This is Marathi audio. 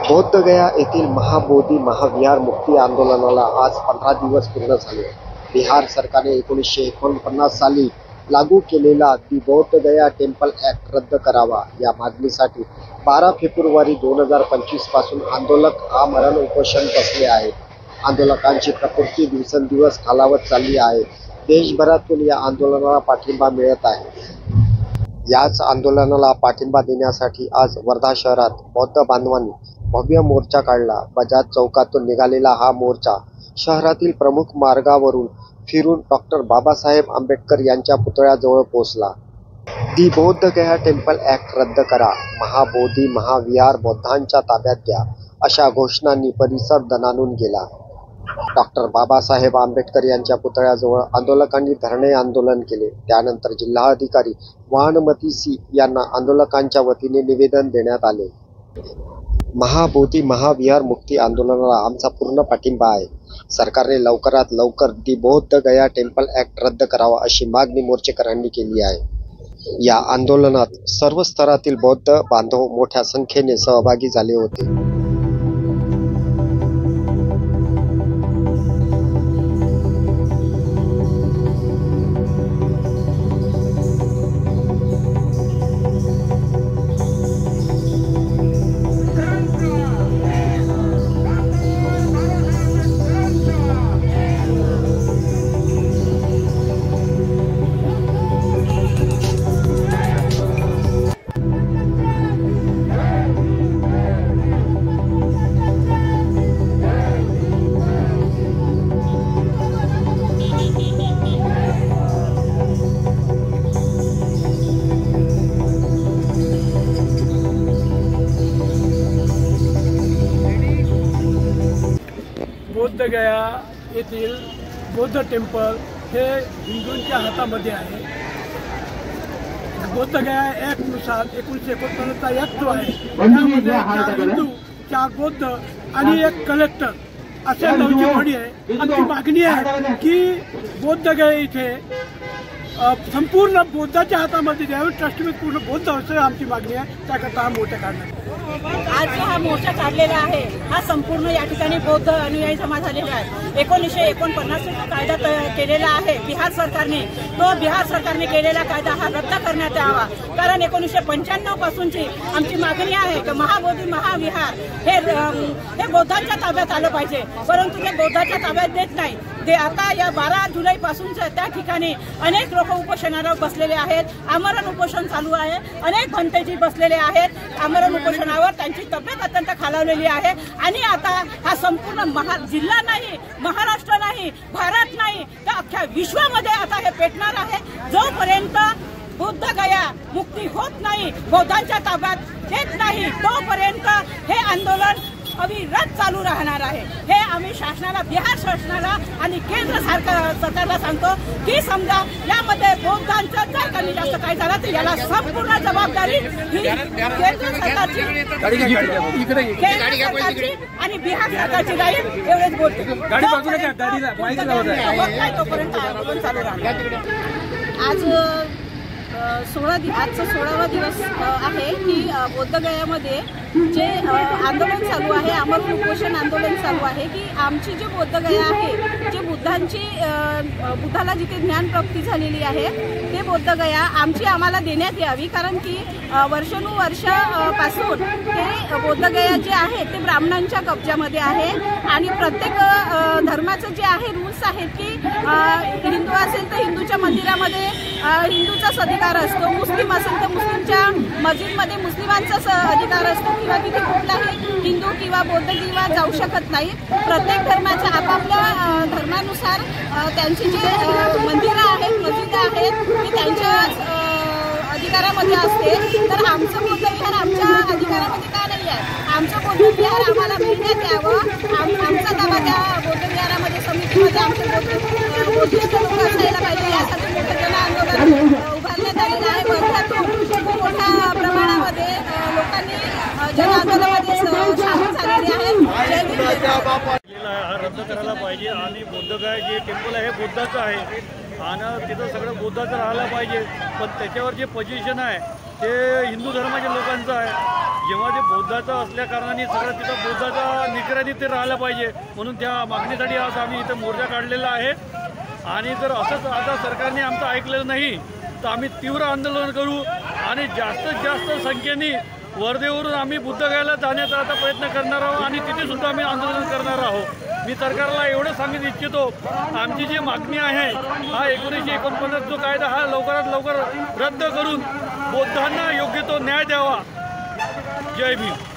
बौद्धगया येथील महाबोधी महाविहार मुक्ती आंदोलनाला आज 15 दिवस पूर्ण झाले। बिहार सरकारने 1949 साली लागू केलेला दी बौद्धगया टेम्पल ॲक्ट रद्द करावा या मागणीसाठी 12 फेब्रुवारी 2025 पासून आंदोलक आमरण उपोषण बसले आहेत। आंदोलकांची प्रकृती दिवसेंदिवस खालावत चालली आहे। देशभरातून या आंदोलनाला पाठिंबा मिळत आहे। याच आंदोलनाला पाठिंबा देण्यासाठी आज वर्धा शहरात बौद्ध बांधवांनी भव्य मोर्चा काढला। बजाज चौकातून निघालेला हा मोर्चा शहरातील प्रमुख मार्गावरून फिरून डॉक्टर बाबासाहेब आंबेडकर यांच्या पुतळ्याजवळ पोहोचला। दी बौद्धगया टेम्पल ॲक्ट रद्द करा, महाबोधी महाविहार बौद्धांच्या ताब्यात द्या, अशा घोषणांनी परिसर दणाणून गेला। डॉक्टर बाबासाहेब आंबेडकर यांच्या पुतळ्याजवळ आंदोलकांनी धरणे आंदोलन केले। त्यानंतर जिल्हाधिकारी वानमती सी यांना आंदोलकांच्या वतीने निवेदन देण्यात आले। महाबोधी महाविहार मुक्ती आंदोलनाला आमचा पूर्ण पाठिंबा आहे। सरकारने लवकरात लवकर दी बौद्धगया टेम्पल ॲक्ट रद्द करावा अशी मागणी मोर्चेकऱ्यांनी केली आहे। या आंदोलनात सर्व स्तरातील बौद्ध बांधव मोठ्या संख्येने सहभागी झाले होते। बौद्धगया येथील बौद्ध टेम्पल हे हिंदूंच्या हातामध्ये आहे। बौद्धगया ॲक्टनुसार 1949चा ॲक्ट जो आहे त्यामध्ये 4 हिंदू 4 बौद्ध आणि 1 कलेक्टर असे 9 बळी आहे। आमची मागणी आहे की बौद्धगया इथे संपूर्ण बौद्धाच्या हातामध्ये द्यावे, ट्रस्टमध्ये पूर्ण बौद्ध असं आमची मागणी आहे। त्याकरता हा मोर्चा काढण्यात आज जो हा मोर्चा काढलेला आहे हा संपूर्ण या ठिकाणी बौद्ध अनुयायी समाज आलेला आहे। 1949 चा कायदा केलेला आहे बिहार सरकारने, तो बिहार सरकारने केलेला कायदा हा रद्द करण्यात यावा। कारण 1995 पासूनची आमची मागणी आहे की महाबोधी महाविहार हे बौद्धांच्या ताब्यात आलं पाहिजे, परंतु ते बौद्धाच्या ताब्यात देत नाही। ते आता या 12 जुलै पासून त्या ठिकाणी अनेक लोक उपोषणाला बसलेले आहेत। आमरण उपोषण चालू आहे। अनेक भंतेजी बसलेले आहेत आमरण उपोषणावर। त्यांची तब्येत अत्यंत खालावलेली आहे आणि आता हा संपूर्ण जिल्हा नाही, महाराष्ट्र नाही, भारत नाही तर अख्ख्या विश्वामध्ये आता हे पेटणार आहे। जोपर्यंत बौद्धगया मुक्ती होत नाही, बौद्धांच्या ताब्यात देत नाही, तोपर्यंत हे आंदोलन अविरत चालू राहणार आहे। हे आम्ही शासनाला, बिहार शासनाला आणि केंद्र सरकारला सांगतो की समजा यामध्ये बौद्धांचं जर कमी जास्त काय झालं तर याला संपूर्ण जबाबदारी ही केंद्र सरकारची आणि बिहार सरकारची राहील। एवढेच बोलतो, तोपर्यंत आंदोलन चालू राहणार। आज आजचा 16वा दिवस आहे की बौद्धगयामध्ये जे आंदोलन चालू आहे, आमरण उपोषण आंदोलन चालू आहे की आमची जी बौद्धगया आहे, जे बुद्धाला जिथे ज्ञानप्राप्ती झालेली आहे ते बौद्धगया आम्हाला देण्यात यावी। कारण की वर्षानुवर्ष पासून हे बौद्धगया जे आहे ते ब्राह्मणांच्या कब्जामध्ये आहे आणि प्रत्येक धर्माचं जे आहे रूल्स आहेत की हिंदू असेल तर हिंदूच्या मंदिरामध्ये हिंदूचाच अधिकार असतो, मुस्लिम असेल तर मुस्लिमच्या मस्जिदमध्ये मुस्लिमांचाच अधिकार असतो किंवा तिथे कुठलाही हिंदू किंवा बौद्ध किंवा जाऊ शकत नाही। प्रत्येक धर्माच्या आपापल्या धर्मानुसार त्यांची जे मंदिरं आहेत, मस्जिद आहेत ती त्यांच्या अधिकारामध्ये असते। तर आमचं बौद्ध विहार आमच्या अधिकारामध्ये का नाही आहे? आमचं बौद्ध विहार आम्हाला मिळण्यात यावं। आमचा दावा त्या बौद्ध विहारामध्ये समितीमध्ये आमचे बौद्धिस्ट लोक असायला पाहिजे यासाठी मोठं जन आंदोलन उभारण्यात आलेलं आहे। वर्ध्यातून खूप मोठ्या प्रमाणामध्ये लोकांनी जन आंदोलनामध्ये सामील झालेले आहेत। हा रद्द करायला पाहिजे आणि बौद्धगया जे टेम्पल आहे बुद्धाचं आहे आणि तिथं सगळं बुद्धाचं राहायला पाहिजे, पण त्याच्यावर जे पोझिशन आहे ते हिंदू धर्माच्या लोकांचं आहे। जेव्हा ते बौद्धाचं असल्या कारणाने सगळं तिथं बौद्धाच्या निकराने ते राहायला पाहिजे, म्हणून त्या मागणीसाठी आज आम्ही इथं मोर्चा काढलेला आहे. आणि जर असंच आता सरकारने आमचं ऐकलेलं नाही तर आम्ही तीव्र आंदोलन करू आणि जास्तीत जास्त संख्येने वर्धेवरून आम्ही बुद्धगयाला जाण्याचा आता प्रयत्न करणार आहोत आणि तिथे सुद्धा आम्ही आंदोलन करणार आहोत. मी सरकारला एवढं सांगू इच्छितो, आमची जी मागणी आहे हा 1949 जो कायदा हा लवकरात लवकर रद्द करून बौद्धांना योग्य तो न्याय द्यावा. जय भीम.